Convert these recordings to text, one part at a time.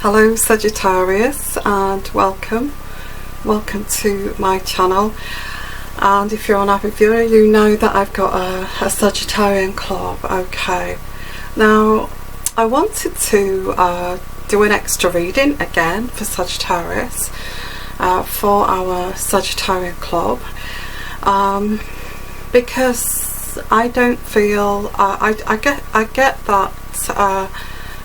Hello Saggitarius, and welcome to my channel. And if you're an avid viewer, you know that I've got a Sagittarian club. Okay, now I wanted to do an extra reading again for Sagittarius, for our Sagittarian club, because I don't feel I get that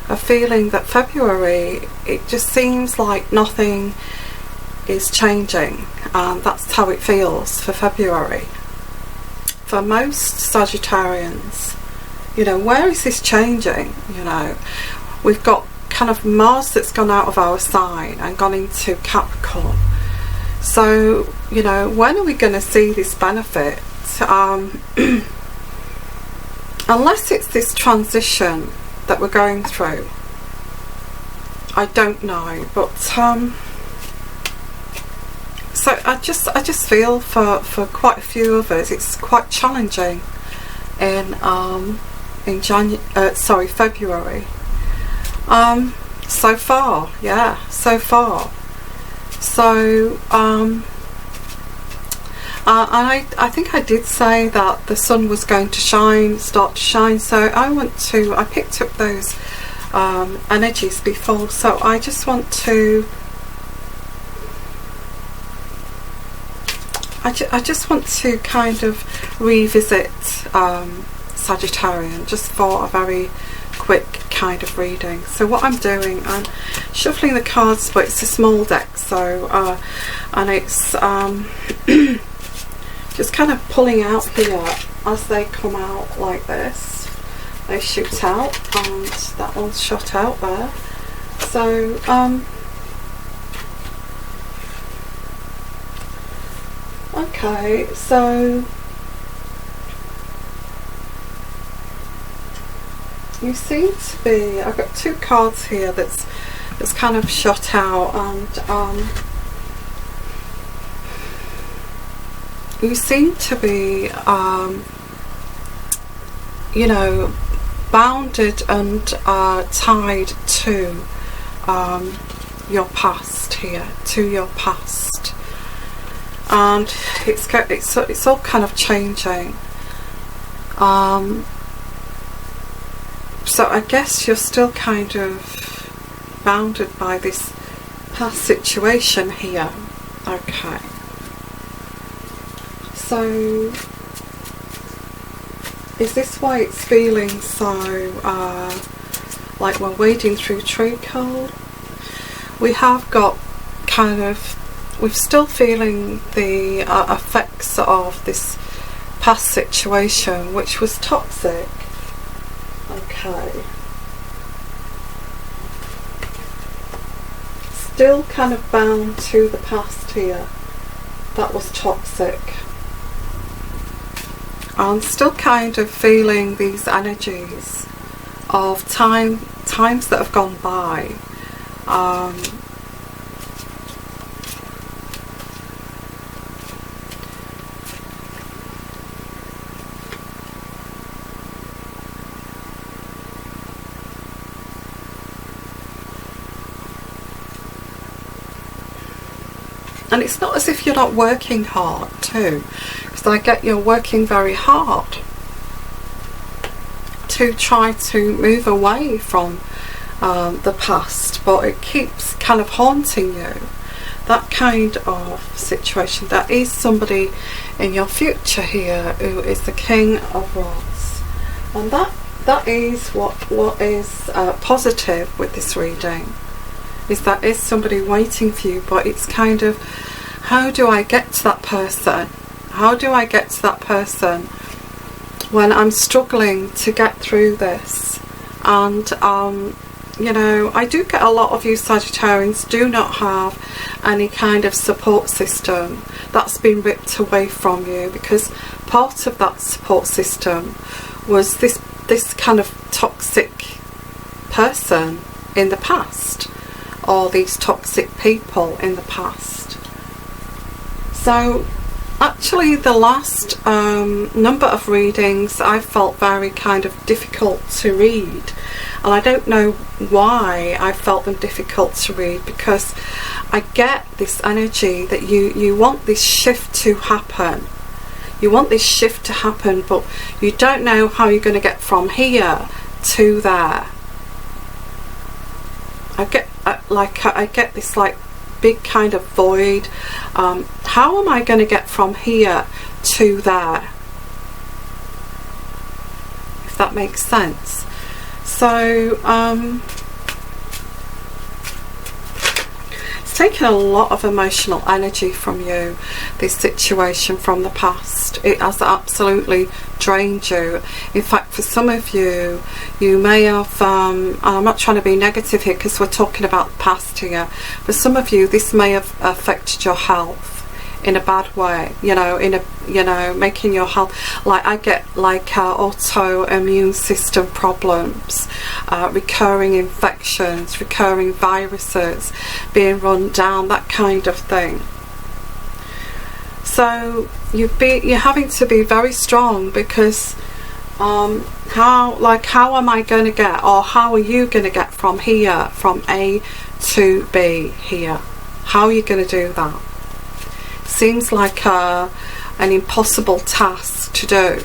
a feeling that February, it just seems like nothing is changing, and that's how it feels for February. For most Sagittarians, you know, where is this changing? You know, we've got kind of Mars that's gone out of our sign and gone into Capricorn. So, you know, when are we going to see this benefit? Unless it's this transition that we're going through, I don't know. But so I just feel for quite a few of us it's quite challenging in February. So far, yeah, so far. So and I think I did say that the sun was going to start to shine, so I picked up those energies before, so I just want to I just want to kind of revisit Sagittarian, just for a very quick kind of reading. So what I'm doing, I'm shuffling the cards, but it's a small deck, so and it's just kind of pulling out here as they come out like this. They shoot out, and that one's shot out there. So okay, so you seem to be, I've got two cards here that's kind of shot out, and you seem to be you know, bounded and tied to your past here, to your past, and it's all kind of changing. So I guess you're still kind of bounded by this past situation here. Okay. So is this why it's feeling so like we're wading through treacle? We have got kind of, we're still feeling the effects of this past situation, which was toxic. Okay. Still kind of bound to the past here. That was toxic. I'm still kind of feeling these energies of times that have gone by. And it's not as if you're not working hard too, because I get you're working very hard to try to move away from the past, but it keeps kind of haunting you. That kind of situation. There is somebody in your future here who is the King of Rods, and that is what is positive with this reading. Is that is somebody waiting for you, but it's kind of, how do I get to that person? How do I get to that person when I'm struggling to get through this? And you know, I do get a lot of you Sagittarians do not have any kind of support system. That's been ripped away from you, because part of that support system was this kind of toxic person in the past, or these toxic people in the past. So actually the last number of readings I felt very kind of difficult to read, and I don't know why I felt them difficult to read, because I get this energy that you want this shift to happen. You want this shift to happen, but you don't know how you're going to get from here to there. I get this like big kind of void. How am I going to get from here to there? If that makes sense. So it's taken a lot of emotional energy from you, this situation from the past. It has absolutely drained you. In fact, for some of you, you may have, and I'm not trying to be negative here because we're talking about the past here, for some of you this may have affected your health in a bad way, making your health, like I get like autoimmune system problems, recurring infections, recurring viruses being run down, that kind of thing. So you're having to be very strong, because how am I going to get, or how are you going to get from here, from A to B here? How are you going to do that? Seems like an impossible task to do.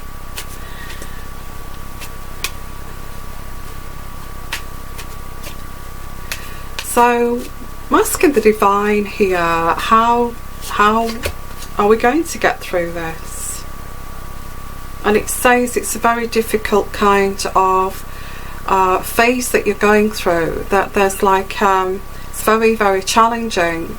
So I'm asking the divine here, how are we going to get through this? And it says it's a very difficult kind of phase that you're going through, that there's like it's very, very challenging,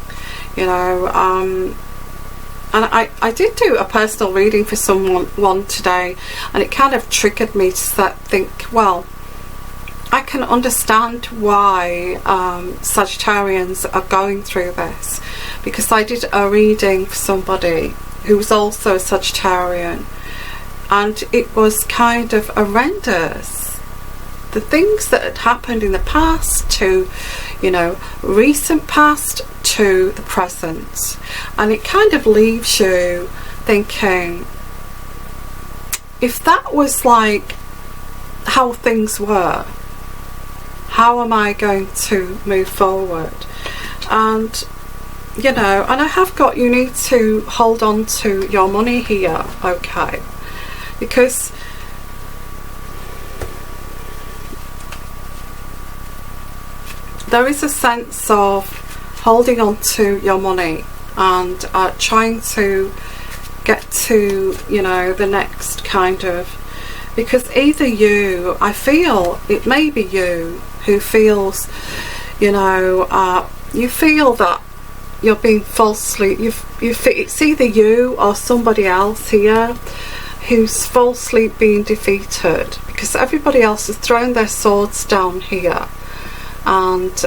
and I did do a personal reading for someone today, and it kind of triggered me to think, well, I can understand why Sagittarians are going through this, because I did a reading for somebody who was also a Sagittarian, and it was kind of horrendous. The things that had happened in the past to, recent past to the present, and it kind of leaves you thinking, if that was like how things were, how am I going to move forward? And and I have got, you need to hold on to your money here, okay, because there is a sense of holding on to your money and trying to get to, the next kind of, because either I feel it may be you who feels, you feel that you're being falsely, it's either you or somebody else here who's falsely being defeated, because everybody else has thrown their swords down here and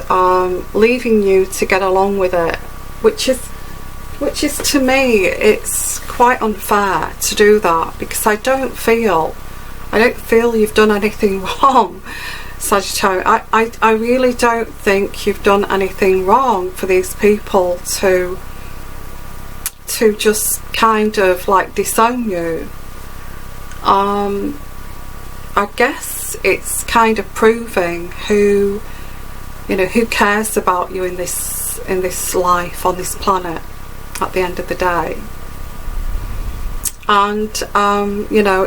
leaving you to get along with it, which is to me, it's quite unfair to do that, because I don't feel you've done anything wrong, Sagittarius. I really don't think you've done anything wrong for these people to just kind of like disown you. I guess it's kind of proving who cares about you in this life, on this planet, at the end of the day. And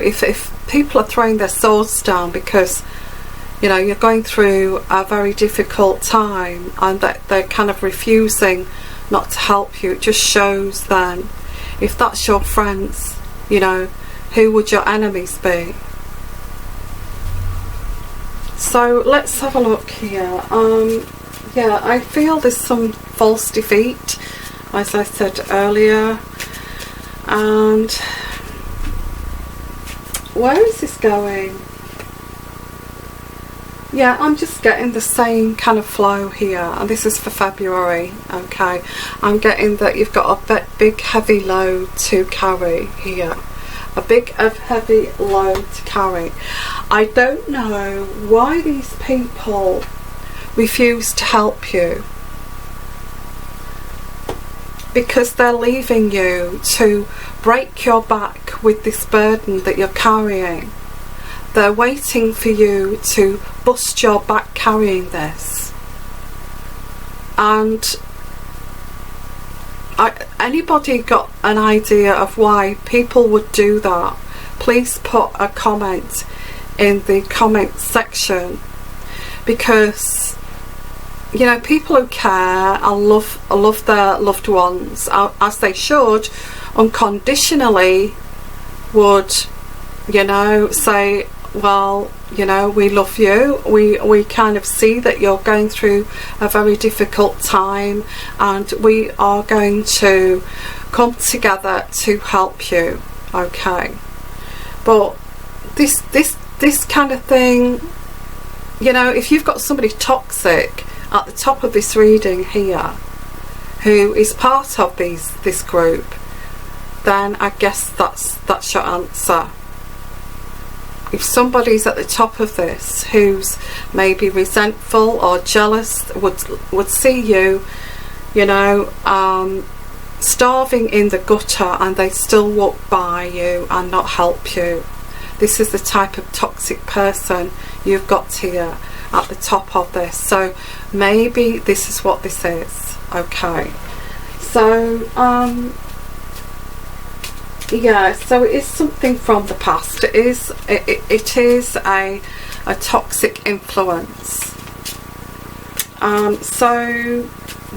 if people are throwing their swords down because you're going through a very difficult time, and that they're kind of refusing not to help you, it just shows then, if that's your friends, who would your enemies be? So let's have a look here. I feel there's some false defeat, as I said earlier. And where is this going? Yeah, I'm just getting the same kind of flow here, and this is for February, okay. I'm getting that you've got a big heavy load to carry here. A big heavy load to carry. I don't know why these people refuse to help you, because they're leaving you to break your back with this burden that you're carrying. they're waiting for you to bust your back carrying this. And anybody got an idea of why people would do that? Please put a comment in the comment section, because you know, people who care and love their loved ones, as they should, unconditionally would, you know, say, well, you know, we love you, we kind of see that you're going through a very difficult time, and we are going to come together to help you. Okay, but this kind of thing, you know, if you've got somebody toxic at the top of this reading here who is part of this group, then I guess that's your answer. If somebody's at the top of this who's maybe resentful or jealous, would see you, you know, starving in the gutter, and they still walk by you and not help you. This is the type of toxic person you've got here at the top of this. So maybe this is what this is. Okay, so yeah, so it is something from the past. It is a toxic influence. So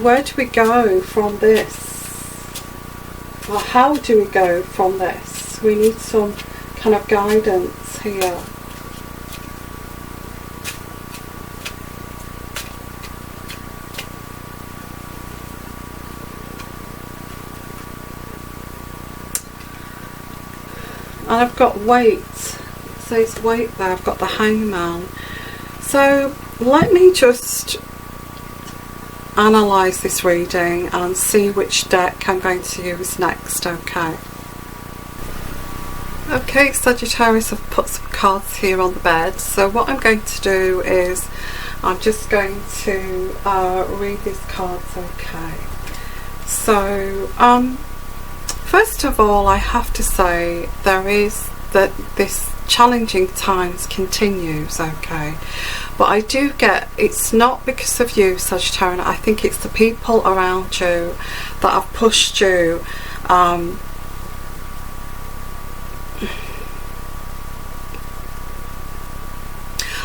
where do we go from this? Well, how do we go from this? We need some kind of guidance here. And I've got weight. It says weight there. I've got the hangman. So let me just analyse this reading and see which deck I'm going to use next. Okay. Okay, Sagittarius, I've put some cards here on the bed. So what I'm going to do is I'm just going to read these cards. Okay. So first of all, I have to say there is that this challenging times continues. Okay, but I do get, it's not because of you, Sagittarius. I think it's the people around you that have pushed you.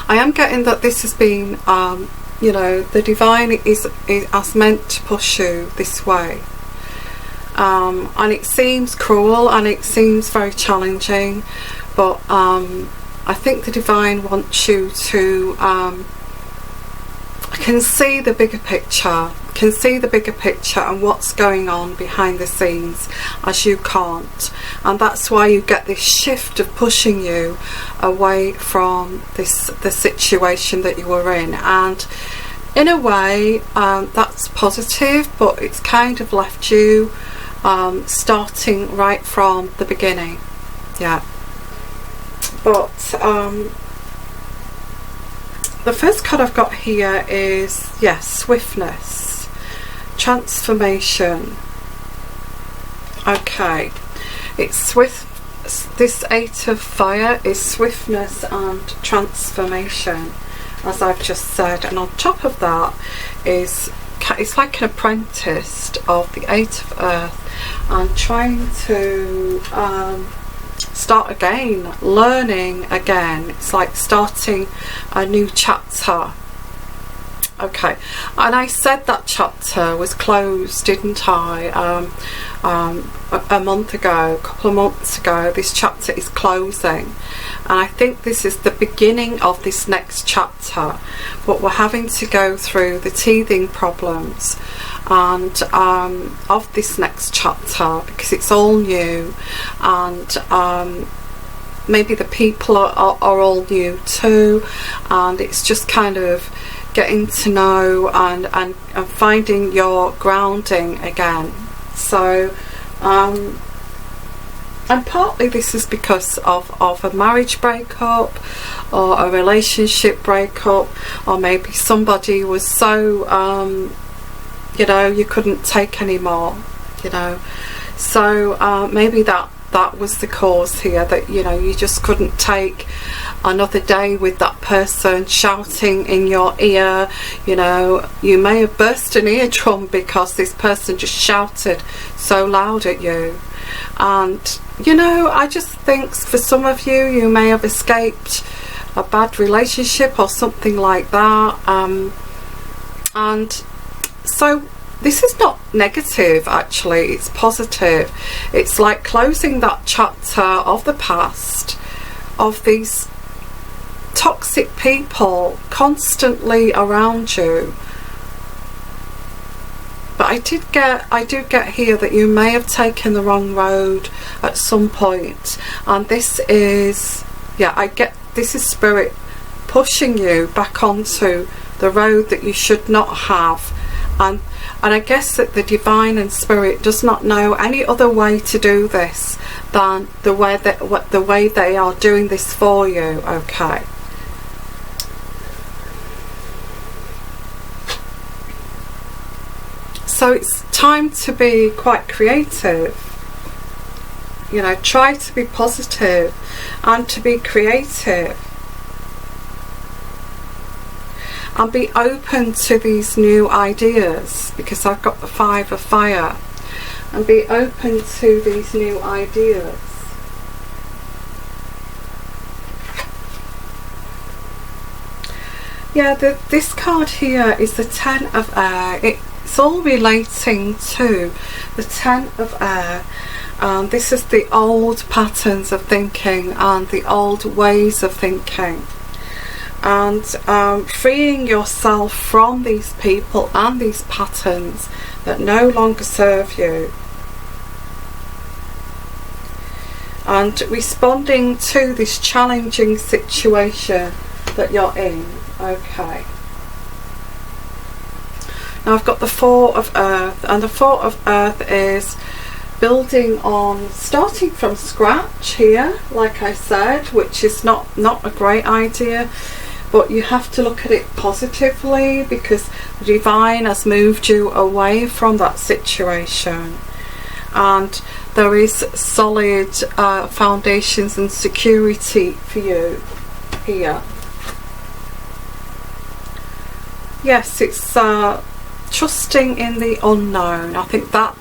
I am getting that this has been, you know, the divine is as meant to push you this way. And it seems cruel and it seems very challenging, but I think the divine wants you to can see the bigger picture, and what's going on behind the scenes, as you can't. And that's why you get this shift of pushing you away from the situation that you were in. And in a way, that's positive, but it's kind of left you starting right from the beginning. Yeah. But the first card I've got here is, yes, swiftness, transformation. Okay, it's swift. This 8 of fire is swiftness and transformation, as I've just said. And on top of that is, it's like an apprentice of the 8 of earth, and trying to start again, learning again. It's like starting a new chapter. Okay, and I said that chapter was closed, didn't I? A month ago, a couple of months ago. This chapter is closing, and I think this is the beginning of this next chapter. But we're having to go through the teething problems and of this next chapter, because it's all new, and maybe the people are all new too, and it's just kind of getting to know and finding your grounding again. So and partly this is because of a marriage breakup or a relationship breakup, or maybe somebody was so you know, you couldn't take any more, you know. So maybe that that was the cause here, that you know, you just couldn't take another day with that person shouting in your ear. You know, you may have burst an eardrum because this person just shouted so loud at you. And you know, I just think for some of you, you may have escaped a bad relationship or something like that, and so this is not negative, actually, it's positive. It's like closing that chapter of the past, of these toxic people constantly around you. But I do get here that you may have taken the wrong road at some point, and this is, yeah, I get, this is spirit pushing you back onto the road that you should not have. And I guess that the divine and spirit does not know any other way to do this than the way they are doing this for you. Okay. So it's time to be quite creative. You know, try to be positive and to be creative. And be open to these new ideas, because I've got the 5 of fire. And be open to these new ideas. Yeah, this card here is the 10 of air. It's all relating to the 10 of air. This is the old patterns of thinking and the old ways of thinking. And freeing yourself from these people and these patterns that no longer serve you, and responding to this challenging situation that you're in. Okay. Now I've got the 4 of earth, and the 4 of earth is building on, starting from scratch here, like I said, which is not a great idea. But you have to look at it positively, because the divine has moved you away from that situation, and there is solid foundations and security for you here. Yes, it's trusting in the unknown. I think that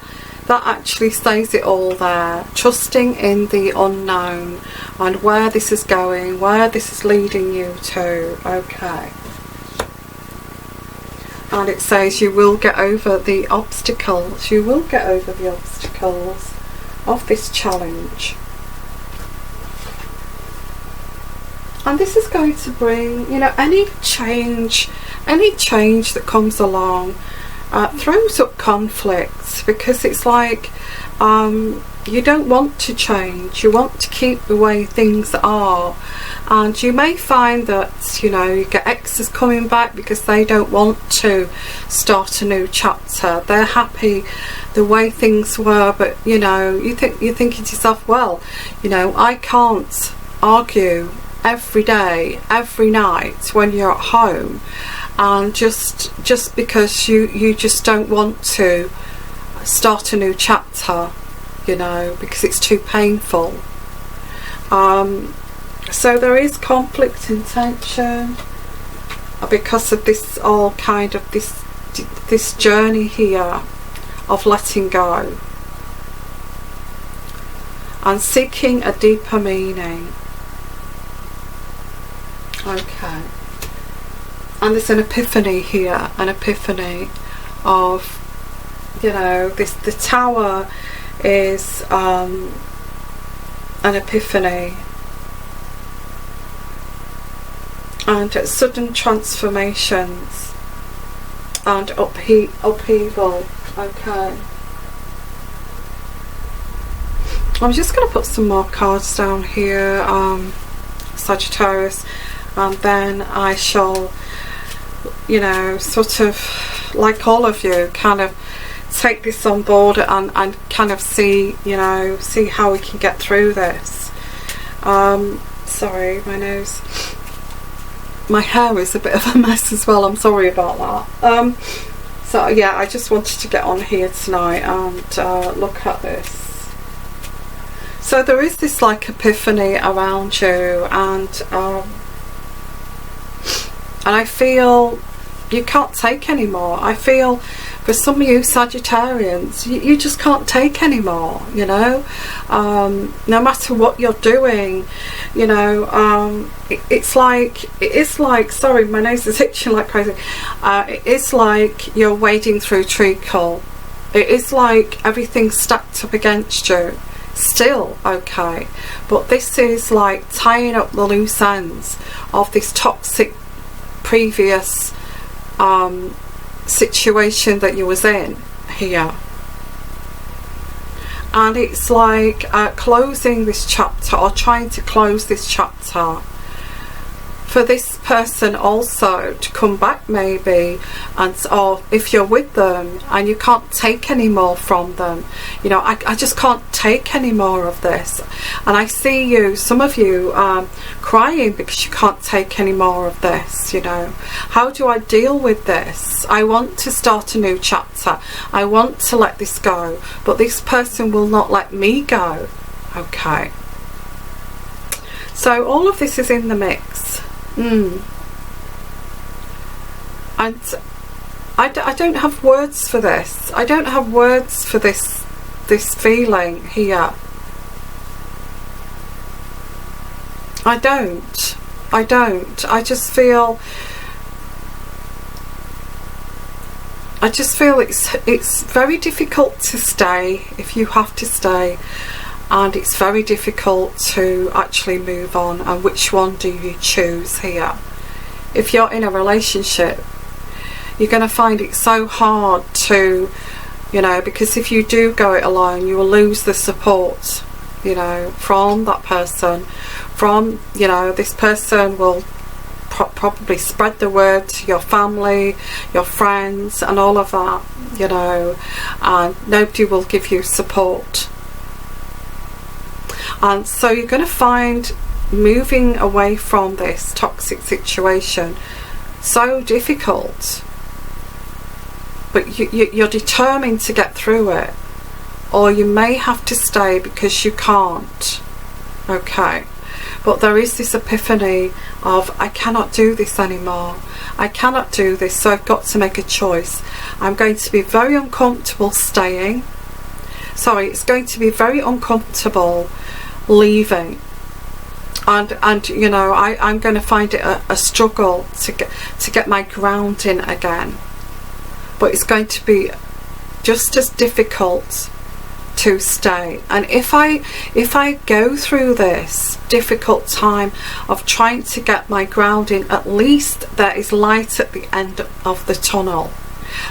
actually says it all there. Trusting in the unknown and where this is going, where this is leading you to. Okay. And it says you will get over the obstacles. You will get over the obstacles of this challenge. And this is going to bring, you know, any change that comes along throws up conflicts, because it's like you don't want to change, you want to keep the way things are. And you may find that, you know, you get exes coming back because they don't want to start a new chapter. They're happy the way things were, but you know, you're thinking to yourself, well, you know, I can't argue every day, every night when you're at home, and just because you just don't want to start a new chapter, you know, because it's too painful. So there is conflict and tension because of this, all kind of this journey here of letting go and seeking a deeper meaning. Okay. And there's an epiphany here, an epiphany of, you know, the tower is an epiphany, and sudden transformations and upheaval. Okay. I'm just going to put some more cards down here, Sagittarius, and then I shall, you know, sort of, like all of you, kind of take this on board and kind of see, you know, see how we can get through this. Sorry, my nose, my hair is a bit of a mess as well, I'm sorry about that. So yeah, I just wanted to get on here tonight and look at this. So there is this like epiphany around you, and I feel you can't take anymore. I feel for some of you Sagittarians, you just can't take anymore, you know. No matter what you're doing, you know, it's like, sorry, my nose is itching like crazy. It is like you're wading through treacle. It is like everything's stacked up against you. Still okay, but this is like tying up the loose ends of this toxic previous situation that you was in here, and it's like closing this chapter, or trying to close this chapter for this person also to come back maybe, and or if you're with them and you can't take any more from them, you know, I just can't take any more of this. And I see you, some of you crying because you can't take any more of this, you know. How do I deal with this? I want to start a new chapter. I want to let this go, but this person will not let me go. Okay. So all of this is in the mix. And I don't have words for this. I don't have words for this feeling here. I don't. I just feel it's very difficult to stay if you have to stay, and it's very difficult to actually move on. And which one do you choose here? If you're in a relationship, you're going to find it so hard to, you know, because if you do go it alone, you will lose the support, you know, from that person. From, you know, this person will probably spread the word to your family, your friends, and all of that, you know, and nobody will give you support. And so you're going to find moving away from this toxic situation so difficult, but you're determined to get through it, or you may have to stay because you can't. Okay, but there is this epiphany of, I cannot do this anymore, I cannot do this, so I've got to make a choice. I'm going to be very uncomfortable staying, sorry, it's going to be very uncomfortable leaving, and you know, I'm going to find it a struggle to get my grounding again, but it's going to be just as difficult to stay. And if I go through this difficult time of trying to get my grounding, at least there is light at the end of the tunnel.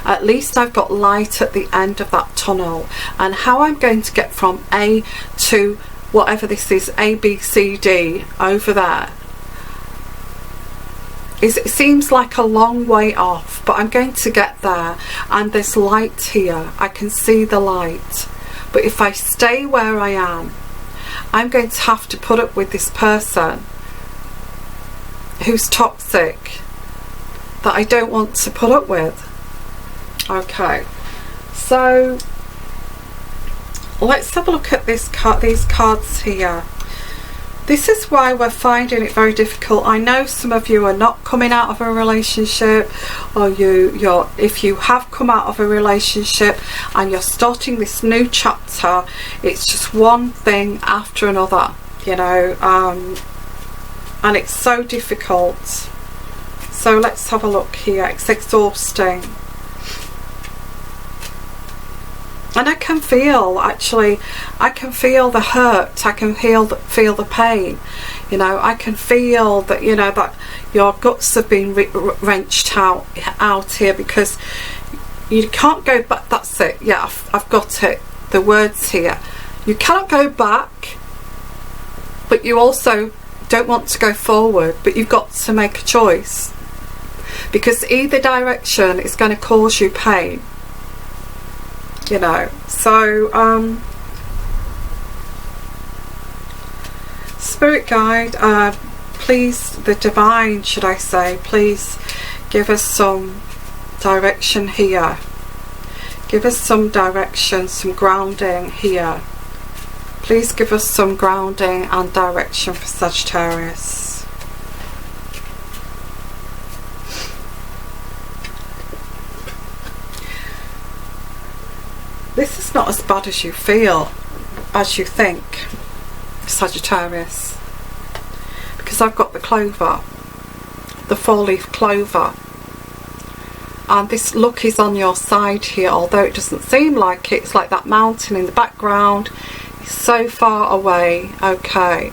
At least I've got light at the end of that tunnel. And how I'm going to get from A to whatever this is, A, B, C, D, over there, it seems like a long way off, but I'm going to get there, and there's light here. I can see the light. But if I stay where I am, I'm going to have to put up with this person who's toxic, that I don't want to put up with. Okay, so let's have a look at these cards here. This is why we're finding it very difficult. I know some of you are not coming out of a relationship, or if you have come out of a relationship and you're starting this new chapter, it's just one thing after another, you know, and it's so difficult. So let's have a look here. It's exhausting. And I can feel, actually, I can feel the hurt, I can feel the pain, you know, I can feel that, you know, that your guts have been wrenched out here, because you can't go back. That's it, yeah, I've got it, the words here. You cannot go back, but you also don't want to go forward, but you've got to make a choice, because either direction is going to cause you pain. You know, so Spirit Guide, please, the Divine, should I say, please give us some direction here. Give us some direction, some grounding here, Please give us some grounding and direction for Sagittarius. This is not as bad as you feel, as you think, Sagittarius, because I've got the clover, the 4-leaf clover, and this luck is on your side here, although it doesn't seem like it. It's like that mountain in the background is so far away, okay,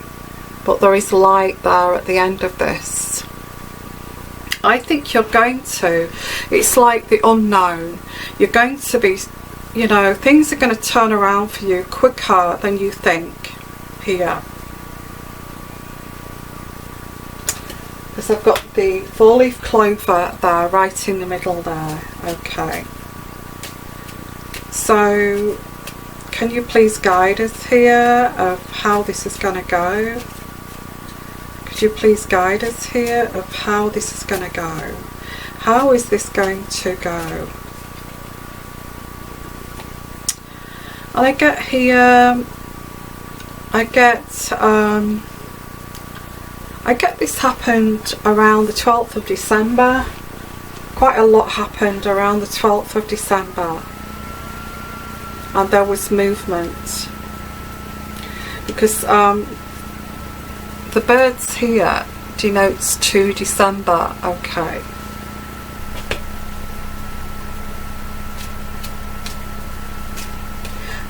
but there is light there at the end of this. I think you're going to, it's like the unknown, you're going to be, you know, things are going to turn around for you quicker than you think here. Because I've got the 4-leaf clover there, right in the middle there. Okay. So, can you please guide us here of how this is going to go? Could you please guide us here of how this is going to go? How is this going to go? And I get here, I get this happened around the 12th of December. Quite a lot happened around the 12th of December. And there was movement. Because the birds here denotes to December, okay.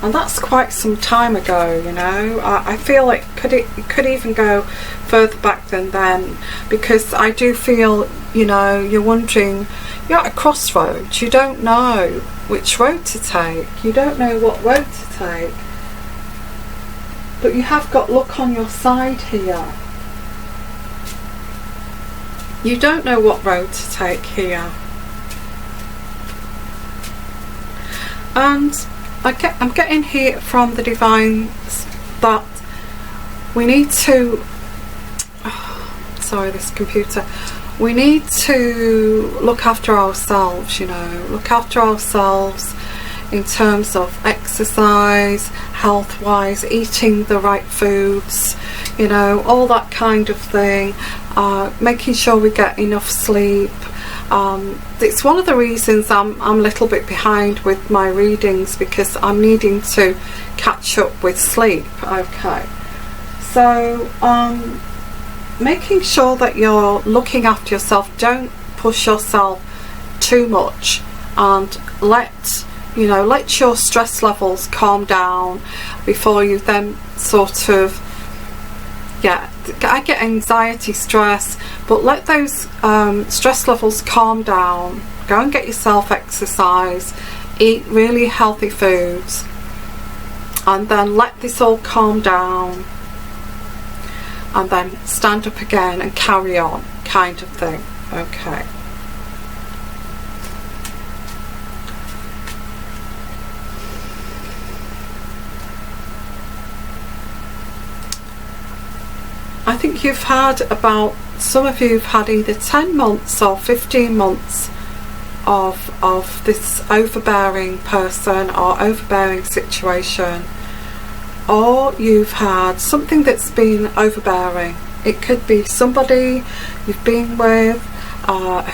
And that's quite some time ago, you know. I feel like it could even go further back than then, because I do feel, you know, you're wondering, you're at a crossroads, you don't know which road to take, you don't know what road to take, but you have got luck on your side here. You don't know what road to take here. And I'm getting here from the divine that we need to, sorry, this computer, we need to look after ourselves, you know, look after ourselves in terms of exercise, health wise, eating the right foods, you know, all that kind of thing, making sure we get enough sleep. It's one of the reasons I'm a little bit behind with my readings, because I'm needing to catch up with sleep. Okay, so making sure that you're looking after yourself, don't push yourself too much, and let your stress levels calm down before you then sort of, yeah, I get anxiety, stress, but let those stress levels calm down. Go and get yourself exercise, eat really healthy foods, and then let this all calm down, and then stand up again and carry on, kind of thing. Okay. I think you've had some of you have had either 10 months or 15 months of this overbearing person or overbearing situation, or you've had something that's been overbearing. It could be somebody you've been with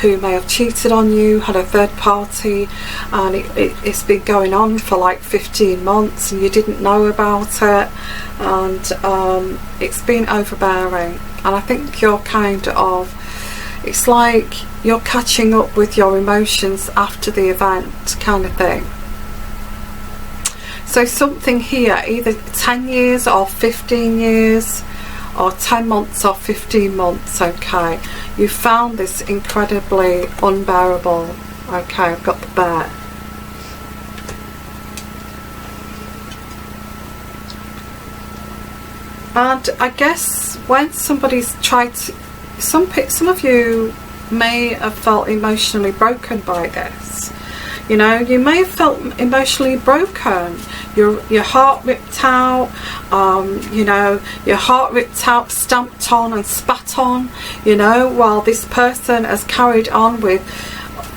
who may have cheated on you, had a third party, and it's been going on for like 15 months and you didn't know about it, and it's been overbearing. And I think you're kind of, it's like you're catching up with your emotions after the event, kind of thing. So something here, either 10 years or 15 years, or 10 months or 15 months, okay, you found this incredibly unbearable. Okay, I've got the bear. And I guess when somebody's tried to, some of you may have felt emotionally broken by this. You know, you may have felt emotionally broken, your heart ripped out, you know, your heart ripped out, stamped on and spat on, you know, while this person has carried on with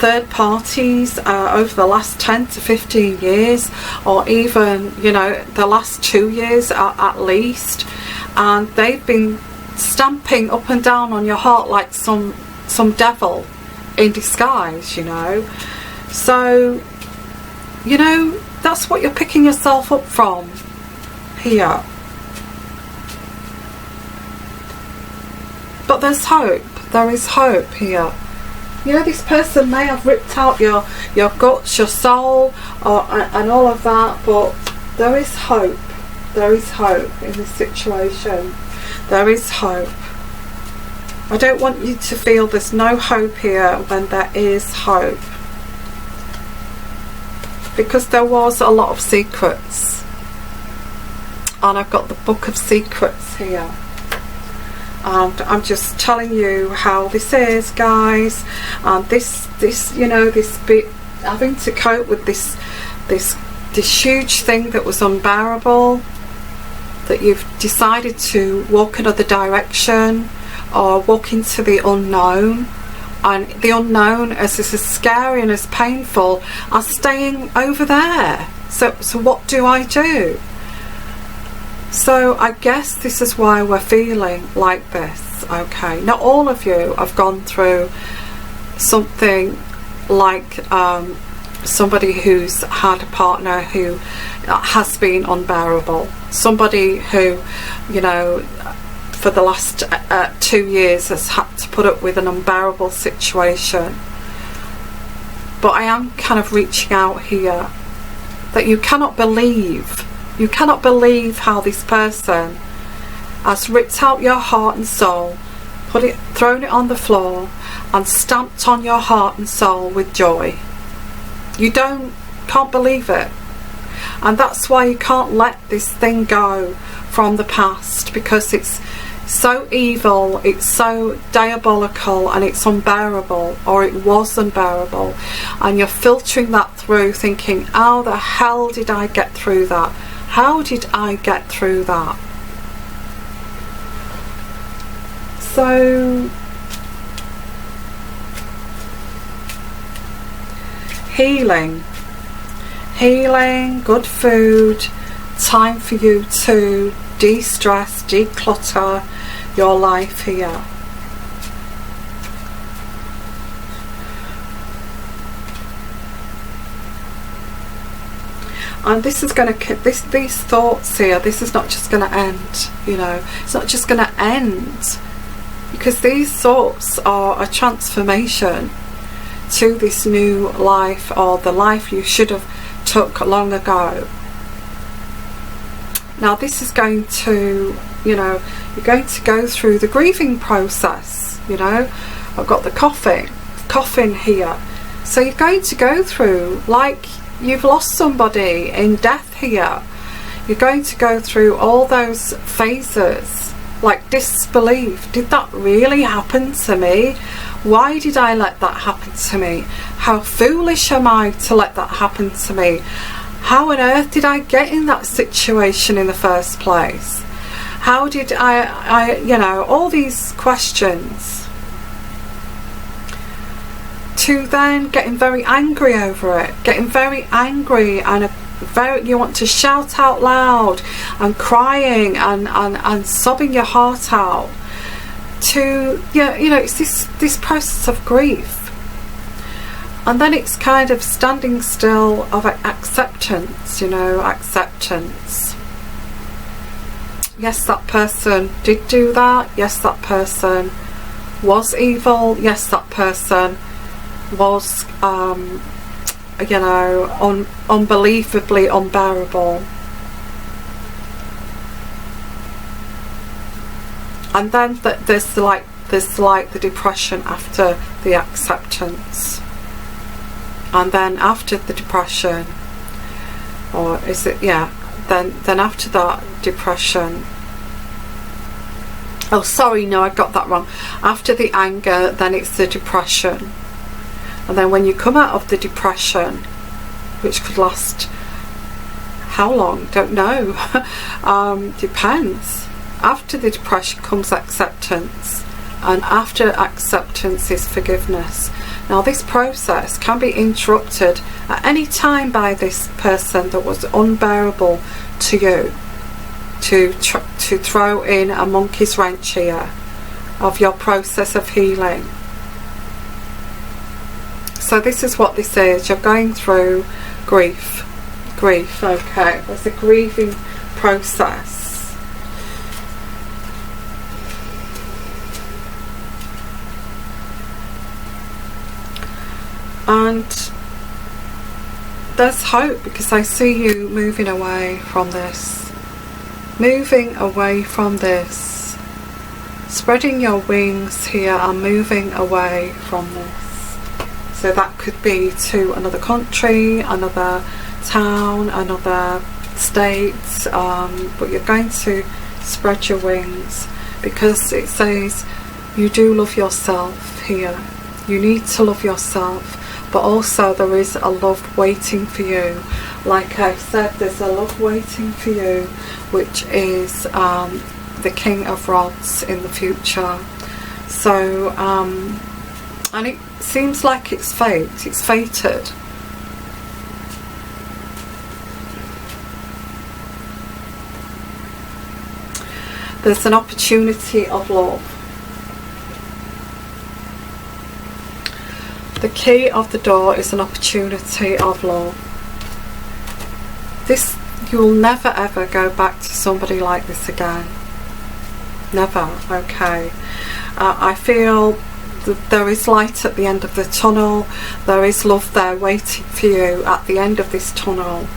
third parties over the last 10 to 15 years, or even, you know, the last 2 years at least, and they've been stamping up and down on your heart like some devil in disguise, you know. So, you know, that's what you're picking yourself up from here. But there's hope. There is hope here. You know, this person may have ripped out your guts, your soul, and all of that, but there is hope. There is hope in this situation. There is hope. I don't want you to feel there's no hope here when there is hope. Because there was a lot of secrets. And I've got the Book of Secrets here. And I'm just telling you how this is, guys. And this you know, this bit, having to cope with this huge thing that was unbearable, that you've decided to walk another direction or walk into the unknown. And the unknown is as scary and as painful as staying over there. So what do I do? So I guess this is why we're feeling like this, okay? Not all of you have gone through something like somebody who's had a partner who has been unbearable. Somebody who, you know, for the last 2 years has had to put up with an unbearable situation. But I am kind of reaching out here that you cannot believe how this person has ripped out your heart and soul, thrown it on the floor and stamped on your heart and soul with joy. You can't believe it. And that's why you can't let this thing go from the past, because it's so evil, it's so diabolical, and it's unbearable, or it was unbearable, and you're filtering that through thinking, how the hell did I get through that? How did I get through that? So healing, good food, time for you to de-stress, declutter your life here. And this is going to, these thoughts here, this is not just going to end, you know, it's not just going to end, because these thoughts are a transformation to this new life, or the life you should have took long ago. Now this is going to, you know, you're going to go through the grieving process, you know. I've got the coffin here. So you're going to go through, like you've lost somebody in death here. You're going to go through all those phases, like disbelief. Did that really happen to me? Why did I let that happen to me? How foolish am I to let that happen to me? How on earth did I get in that situation in the first place? How did I you know, all these questions. To then getting very angry over it, getting very angry, and you want to shout out loud and crying and sobbing your heart out. To, yeah, you know, it's this process of grief. And then it's kind of standing still of acceptance, you know, acceptance. Yes, that person did do that. Yes, that person was evil. Yes, that person was, you know, unbelievably unbearable. And then there's like the depression after the acceptance. And then after the depression, or is it, yeah, then after that depression, oh sorry, no, I got that wrong. After the anger, then it's the depression. And then when you come out of the depression, which could last how long, don't know, depends. After the depression comes acceptance, and after acceptance is forgiveness. Now this process can be interrupted at any time by this person that was unbearable to you, to throw in a monkey's wrench here of your process of healing. So this is what this is. You're going through grief. Okay, there's a grieving process. And there's hope, because I see you moving away from this. Moving away from this. Spreading your wings here and moving away from this. So that could be to another country, another town, another state, but you're going to spread your wings, because it says you do love yourself here. You need to love yourself, but also there is a love waiting for you. Like I said, there's a love waiting for you, which is the King of Rods in the future. So and it seems like it's fate, it's fated. There's an opportunity of love. The key of the door is an opportunity of love. This, you'll never ever go back to somebody like this again. Never. Okay. I feel that there is light at the end of the tunnel. There is love there waiting for you at the end of this tunnel.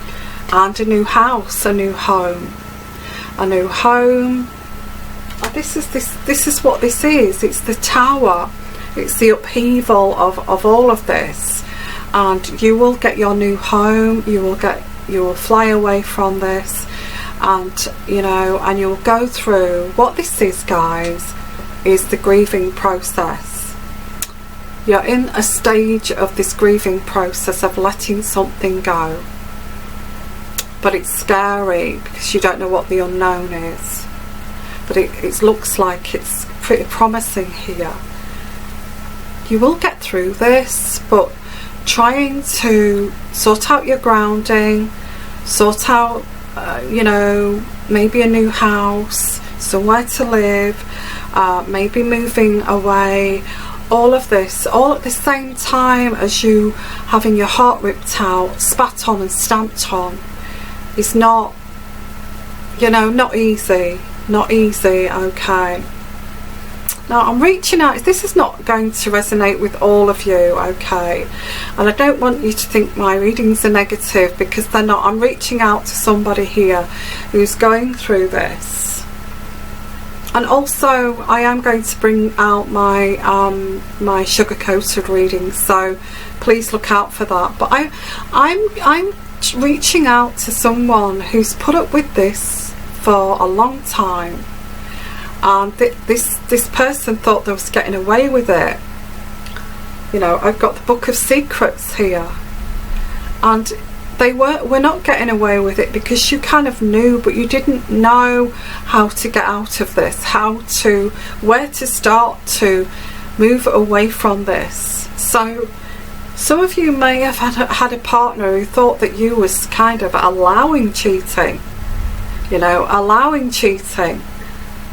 And a new house, a new home. A new home. This is what this is. It's the tower. It's the upheaval of all of this. And you will get your new home. You will fly away from this, and you know, and you'll go through what this is, guys, is the grieving process. You're in a stage of this grieving process of letting something go. But it's scary because you don't know what the unknown is. But it looks like it's pretty promising here. You will get through this, but trying to sort out your grounding, sort out, you know, maybe a new house, somewhere to live, maybe moving away, all of this, all at the same time as you having your heart ripped out, spat on and stamped on, is not, you know, not easy. Not easy. Okay. Now I'm reaching out. This is not going to resonate with all of you, okay? And I don't want you to think my readings are negative, because they're not. I'm reaching out to somebody here who's going through this. And also I am going to bring out my my sugar-coated readings, so please look out for that. But I'm reaching out to someone who's put up with this for a long time. And this person thought they was getting away with it. You know, I've got the Book of Secrets here, and we're not getting away with it because you kind of knew, but you didn't know how to get out of this, where to start to move away from this. So some of you may have had a partner who thought that you was kind of allowing cheating, you know, allowing cheating.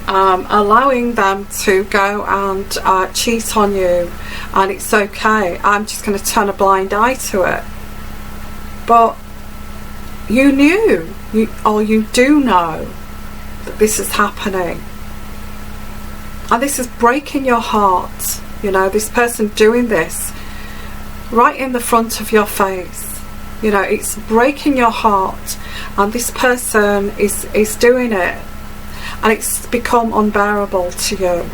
Allowing them to go and cheat on you, and it's okay, I'm just going to turn a blind eye to it. But you knew, or you do know, that this is happening, and this is breaking your heart. You know, this person doing this right in the front of your face, you know, it's breaking your heart, and this person is doing it. And it's become unbearable to you.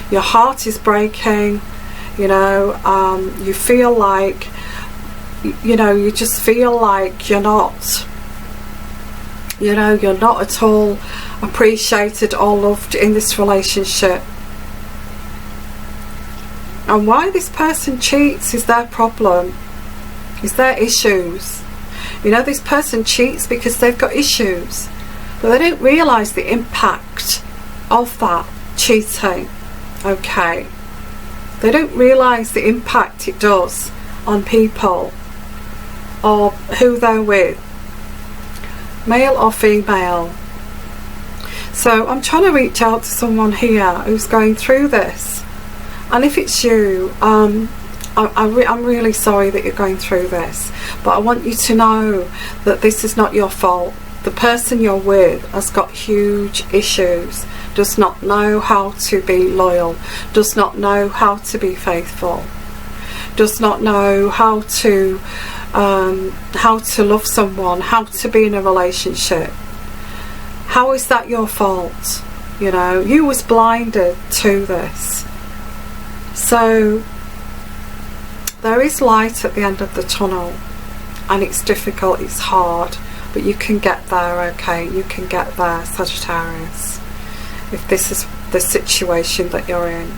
Your heart is breaking, you know, you feel like, you know, you just feel like you're not, you know, you're not at all appreciated or loved in this relationship. And why this person cheats is their problem, is their issues. You know, this person cheats because they've got issues. But they don't realise the impact of that cheating. Okay, They don't realise the impact it does on people or who they're with, male or female. So I'm trying to reach out to someone here who's going through this, and if it's you, I'm really sorry that you're going through this, but I want you to know that this is not your fault. The person you're with has got huge issues, does not know how to be loyal, does not know how to be faithful, does not know how to love someone, how to be in a relationship. How is that your fault? You know, you was blinded to this. So there is light at the end of the tunnel, and it's difficult, it's hard, but you can get there, okay? You can get there, Sagittarius, if this is the situation that you're in.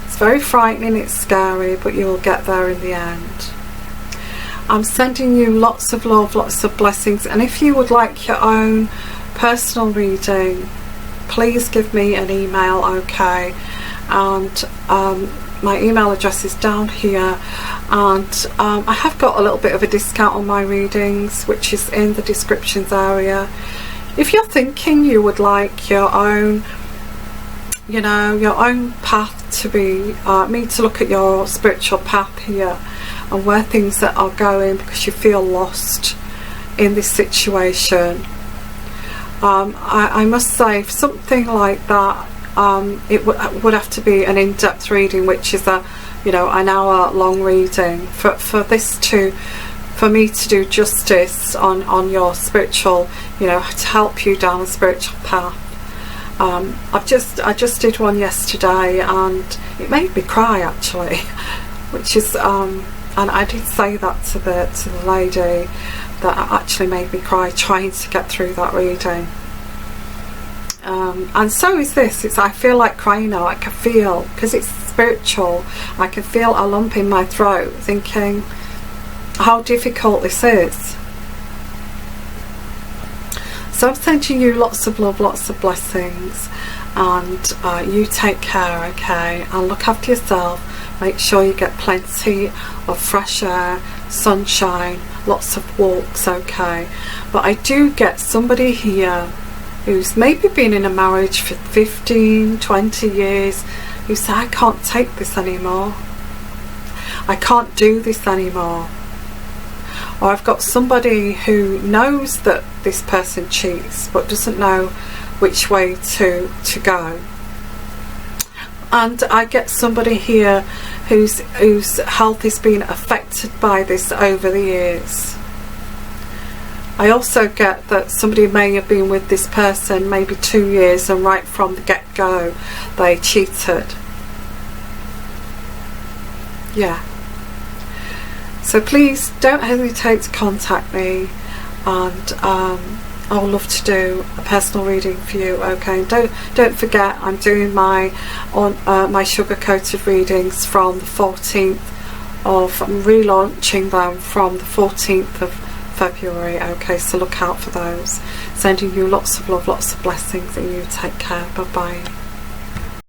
It's very frightening, it's scary, but you'll get there in the end. I'm sending you lots of love, lots of blessings, and if you would like your own personal reading, please give me an email, okay? And my email address is down here, and I have got a little bit of a discount on my readings, which is in the descriptions area. If you're thinking you would like your own, you know, your own path to be, me to look at your spiritual path here and where things that are going, because you feel lost in this situation, I must say, for something like that, it would have to be an in-depth reading, which is an hour-long reading. For me to do justice on your spiritual, to help you down the spiritual path. I just did one yesterday, and it made me cry actually, which is and I did say that to the lady, that actually made me cry trying to get through that reading. And so is this. I feel like crying now. I can feel, because it's spiritual, I can feel a lump in my throat, thinking how difficult this is. So I'm sending you lots of love, lots of blessings, and you take care, okay? And look after yourself. Make sure you get plenty of fresh air, sunshine, lots of walks, okay? But I do get somebody here who's maybe been in a marriage for 15, 20 years, who say, I can't take this anymore. I can't do this anymore. Or I've got somebody who knows that this person cheats, but doesn't know which way to go. And I get somebody here whose health has been affected by this over the years. I also get that somebody may have been with this person maybe 2 years, and right from the get-go they cheated. Yeah. So please don't hesitate to contact me, and I would love to do a personal reading for you, okay? Don't forget, I'm doing my sugar-coated readings from the 14th of, I'm relaunching them from the 14th of February, okay? So look out for those. Sending you lots of love, lots of blessings, and you take care. Bye bye.